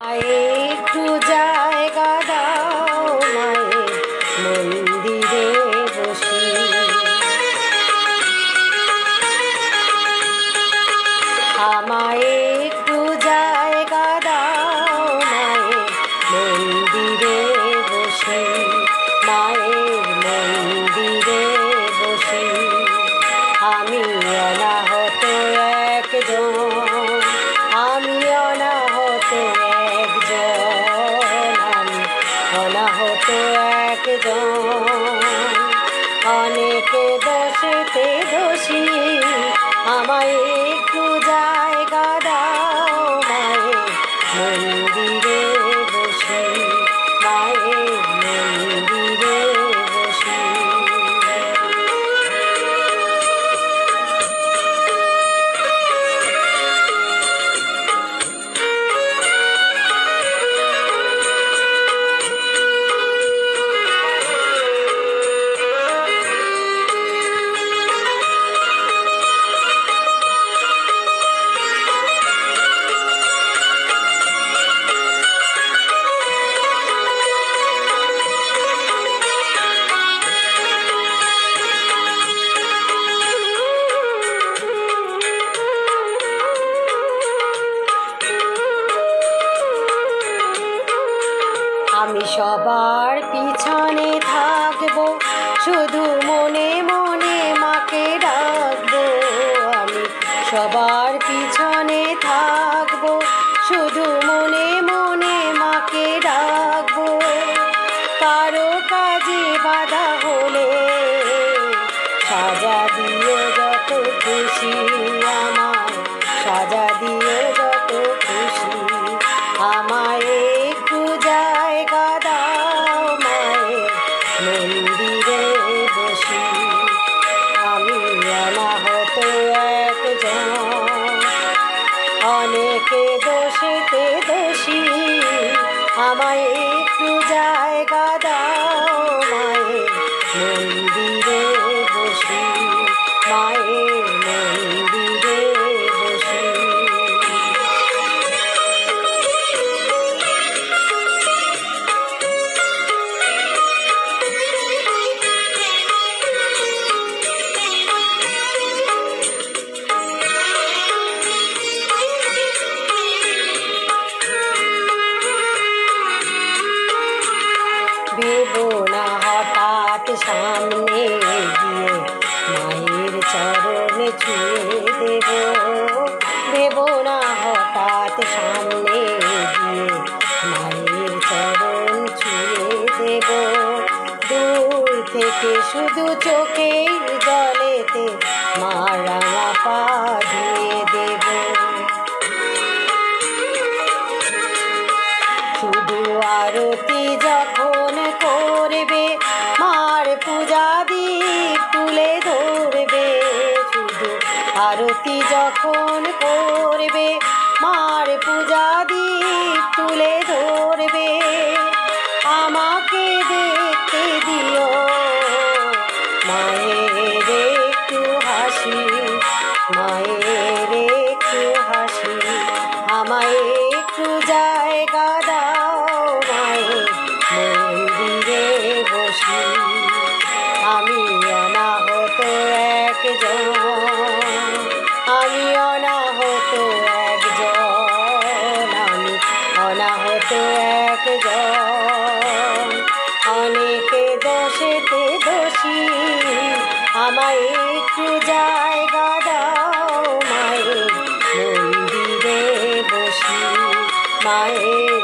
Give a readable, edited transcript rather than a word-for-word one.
একটু জায়গা দাও মায়ের মন্দিরে বসি, আমায় একটু জায়গা দাও মায়ের মন্দিরে বসি, মায়ের মন্দিরে বসি। আমি অনাহত একজন, আমি অনাহত একজন, আমি অনাহত একজন। অনেক দোষেতে দোষী, আমায় একটু জায়গা দাও মায়ের মন্দিরে বসি, মায়ের মন্দিরে বসি। আমি সবার পিছনে থাকবো, শুধু মনে মনে মাকে ডাকবো। আমি সবার পিছনে থাকবো, শুধু মনে মনে মাকে ডাকবো। কারো কাজে বাধা হলে সাজা দিও যত খুশি, আমার সাজা দিও যত খুশি। আমায় একটু জায়গা দাও মায়ের মন্দিরে বসি, আমি অনাহত একজন, অনেকে দোষেতে দোষী। আমায় একটু জায়গা দাও মায়ের মন্দিরে বসি, মায়ের মন্দিরে বসি। ভেবো না হঠাৎ সামনে গিয়ে মায়ের চরণে ছুঁয়ে দেব, ভেবো না হঠাৎ সামনে গিয়ে মায়ের চরণ ছুঁয়ে দেব। দূর থেকে শুধু চোখের জলেতে মা রাঙা পা ধুয়ে দেব। শুধু আরতি যখন করবে মার পূজা দীপ তুলে ধরবে, শুধু আরতি যখন করবে মার পূজা দীপ তুলে ধরবে। আমাকে দেখতে দিও মায়ের একটু হাসি, মায়ের একটু হাসি। আমায় একটু জায়গা দাও মায়ের মন্দিরে বসি, আমি অনাহত একজন, আমি অনাহত একজন, আমি অনাহত একজন। অনেকে দোষেতে দোষী, আমায় একটু জায়গা দাও মায়ের মন্দিরে বসি, মায়ের